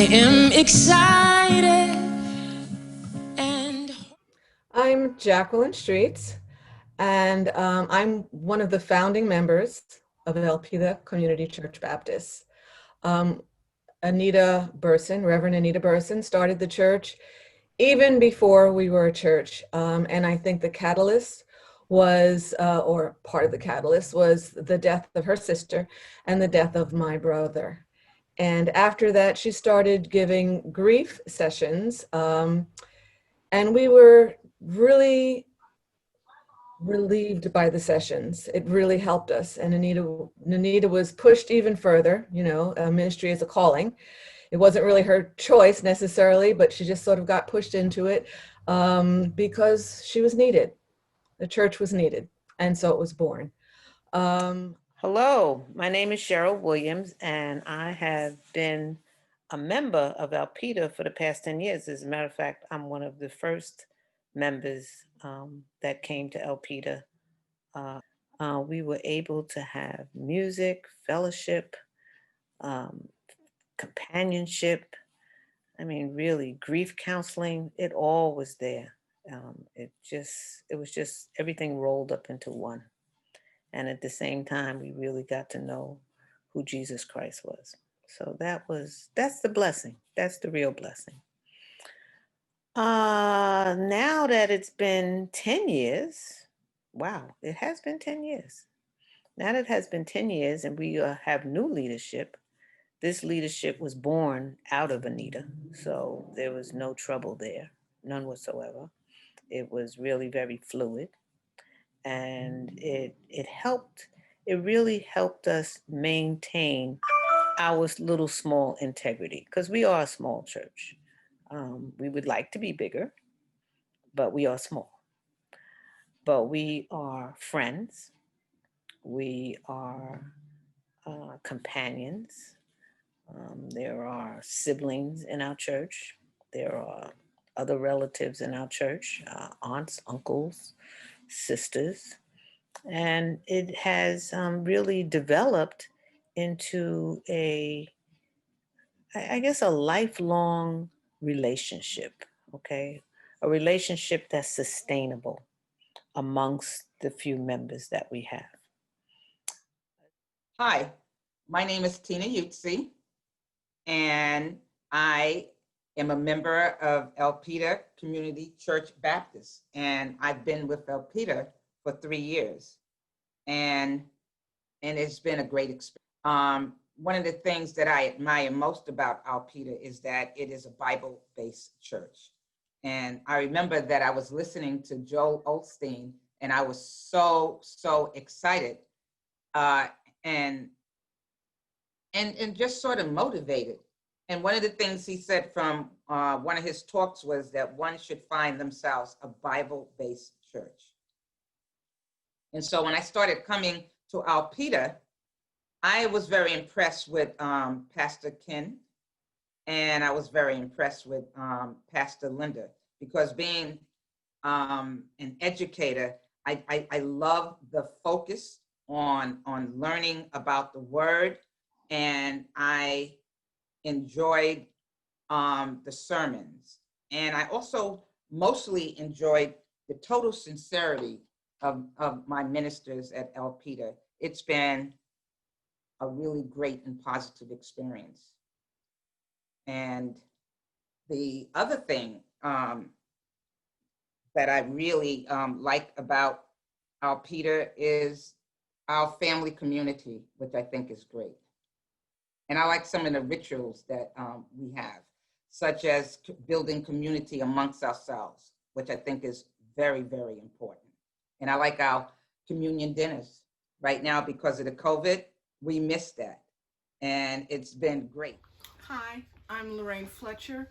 am excited and I'm Jacqueline Streets, and I'm one of the founding members of Elpida Community Church Baptist. Um, Anita Burson, Reverend Anita Burson, started the church even before we were a church. And I think the catalyst was, or part of the catalyst was the death of her sister and the death of my brother. And after that, she started giving grief sessions. And we were really relieved by the sessions. It really helped us. And Anita was pushed even further. Ministry is a calling. It wasn't really her choice necessarily, but she just sort of got pushed into it because she was needed. The church was needed. And so it was born. Um, Hello, my name is Cheryl Williams, and I have been a member of Elpida for the past 10 years. As a matter of fact, I'm one of the first members that came to Elpida. We were able to have music, fellowship, um, companionship. I mean, really, grief counseling, it all was there. It was just everything rolled up into one. And at the same time, we really got to know who Jesus Christ was. So that's the blessing. That's the real blessing. Now that it's been 10 years, wow, it has been 10 years. Now that it has been 10 years and we have new leadership, this leadership was born out of Anita. So there was no trouble there, none whatsoever. It was really very fluid, and it really helped us maintain our little small integrity, because we are a small church. We would like to be bigger, but we are small. But we are friends. We are companions. There are siblings in our church. There are other relatives in our church, aunts, uncles, sisters. And it has really developed into I guess, a lifelong relationship, okay? A relationship that's sustainable amongst the few members that we have. Hi, my name is Tina Utsi, and I am a member of Elpida Community Church Baptist, and I've been with Elpida for 3 years, and it's been a great experience. One of the things that I admire most about Elpida is that it is a Bible-based church, and I remember that I was listening to Joel Osteen, and I was so excited, uh, and and just sort of motivated. And one of the things he said from one of his talks was that one should find themselves a Bible-based church. And so when I started coming to Alpida, I was very impressed with Pastor Ken, and I was very impressed with Pastor Linda, because being an educator, I love the focus on learning about the word, and I enjoyed the sermons. And I also mostly enjoyed the total sincerity of my ministers at Elpida. It's been a really great and positive experience. And the other thing that I really like about Elpida is our family community, which I think is great. And I like some of the rituals that we have, such as building community amongst ourselves, which I think is very, very important. And I like our communion dinners. Right now, because of the COVID, we missed that. And it's been great. Hi, I'm Lorraine Fletcher,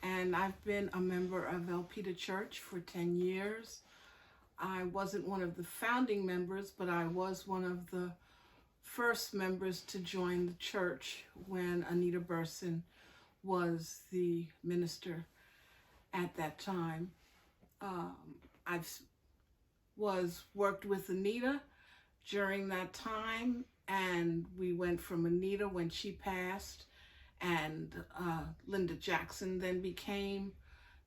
and I've been a member of Elpida Church for 10 years. I wasn't one of the founding members, but I was one of the first members to join the church when Anita Burson was the minister at that time. Um, I've was worked with Anita during that time, and we went from Anita when she passed, And Linda Jackson then became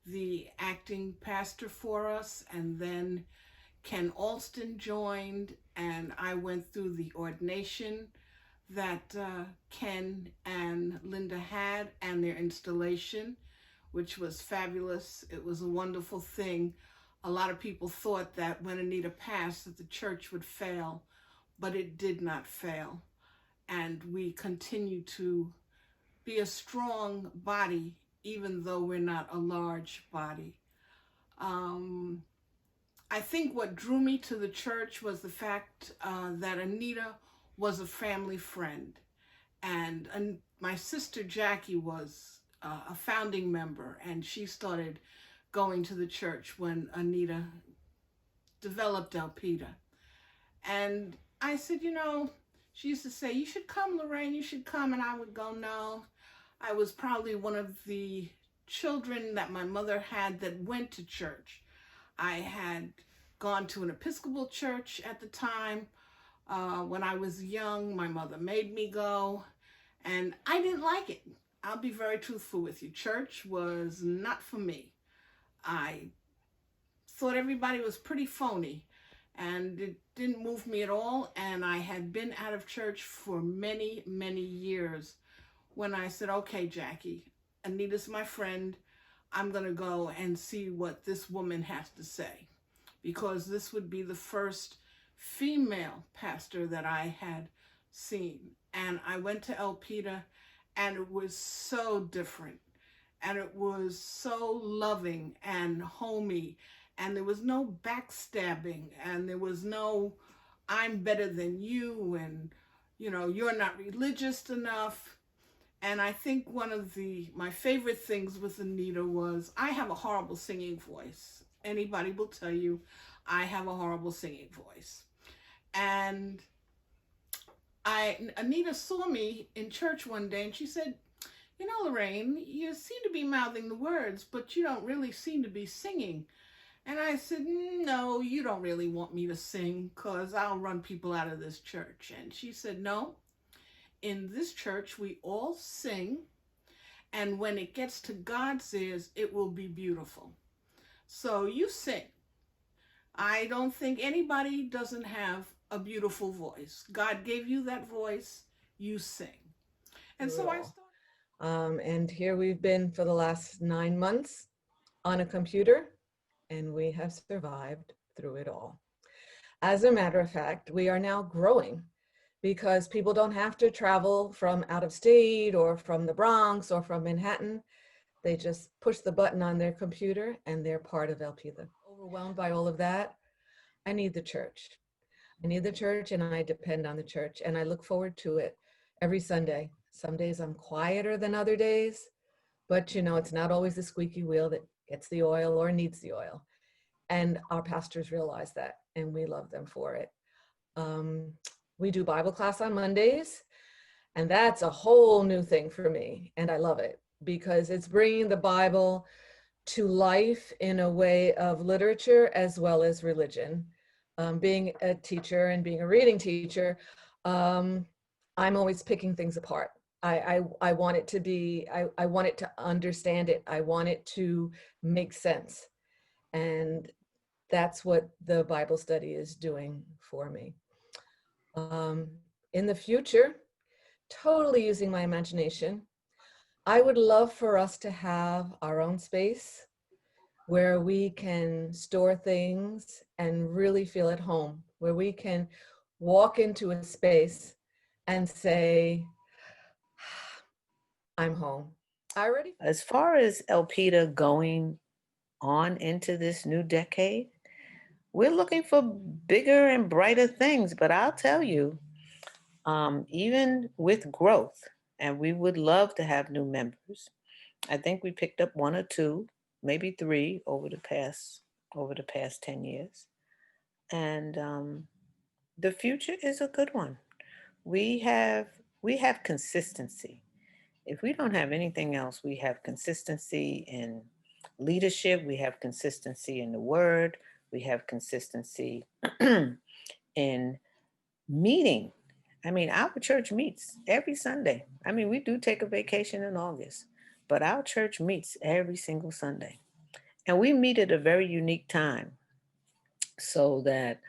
the acting pastor for us, and then Ken Alston joined, and I went through the ordination that Ken and Linda had and their installation, which was fabulous. It was a wonderful thing. A lot of people thought that when Anita passed that the church would fail, but it did not fail. And we continue to be a strong body, even though we're not a large body. I think what drew me to the church was the fact that Anita was a family friend. And my sister Jackie was a founding member, and she started going to the church when Anita developed Elpida. And I said, she used to say, "You should come, Lorraine, you should come." And I would go, "No." I was probably one of the children that my mother had that went to church. I had gone to an Episcopal church at the time. When I was young, my mother made me go, and I didn't like it. I'll be very truthful with you. Church was not for me. I thought everybody was pretty phony, and it didn't move me at all. And I had been out of church for many, many years when I said, "Okay, Jackie, Anita's my friend. I'm going to go and see what this woman has to say," because this would be the first female pastor that I had seen. And I went to Elpida, and it was so different, and it was so loving and homey, and there was no backstabbing, and there was no "I'm better than you," and "you're not religious enough." And I think one of my favorite things with Anita was I have a horrible singing voice. Anybody will tell you I have a horrible singing voice. And Anita saw me in church one day, and she said, "Lorraine, you seem to be mouthing the words, but you don't really seem to be singing." And I said, "No, you don't really want me to sing, because I'll run people out of this church." And she said, "No, in this church, we all sing, and when it gets to God's ears, it will be beautiful. So you sing. I don't think anybody doesn't have a beautiful voice. God gave you that voice, you sing." And so I started. And here we've been for the last 9 months on a computer, and we have survived through it all. As a matter of fact, we are now growing, because people don't have to travel from out of state or from the Bronx or from Manhattan. They just push the button on their computer and they're part of Elpida. Overwhelmed by all of that, I need the church. I need the church, and I depend on the church, and I look forward to it every Sunday. Some days I'm quieter than other days, but it's not always the squeaky wheel that gets the oil or needs the oil. And our pastors realize that, and we love them for it. We do Bible class on Mondays, and that's a whole new thing for me, and I love it because it's bringing the Bible to life in a way of literature as well as religion. Being a teacher and being a reading teacher, I'm always picking things apart. I want it to be, I want it to understand it. I want it to make sense. And that's what the Bible study is doing for me. In the future, totally using my imagination, I would love for us to have our own space where we can store things and really feel at home, where we can walk into a space and say, "I'm home." As far as Elpida going on into this new decade, we're looking for bigger and brighter things, but I'll tell you, even with growth, and we would love to have new members. I think we picked up 1 or 2, maybe 3 over the past 10 years. And the future is a good one. We have consistency. If we don't have anything else, we have consistency in leadership, we have consistency in the word, we have consistency in meeting I mean, our church meets every Sunday. I mean, we do take a vacation in August, but our church meets every single Sunday. And we meet at a very unique time so that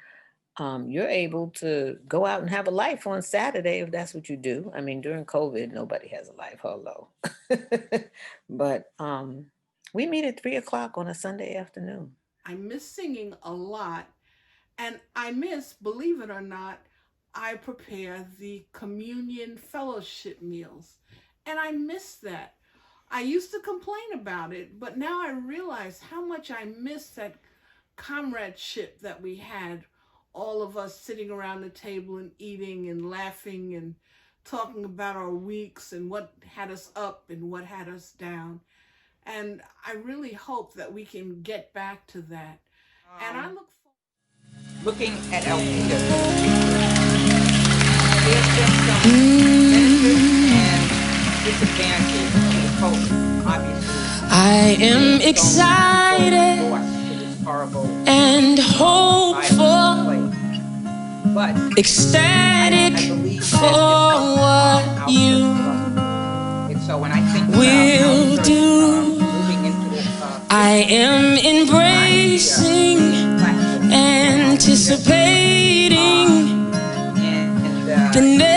you're able to go out and have a life on Saturday if that's what you do. I mean, during COVID, nobody has a life, hello. But we meet at 3 o'clock on a Sunday afternoon. I miss singing a lot, and I miss, believe it or not, I prepare the communion fellowship meals, and I miss that. I used to complain about it, but now I realize how much I miss that comradeship that we had, all of us sitting around the table and eating and laughing and talking about our weeks and what had us up and what had us down. And I really hope that we can get back to that. And I look forward. Looking at Elpida, there's been some benefits and disadvantages of COVID, obviously. I am So excited people lost to this horrible and virus hopeful, plague. But I ecstatic believe that for this helps what our you church grow. And so when I think about will our church do, moving into this I am embracing, platform, anticipating and the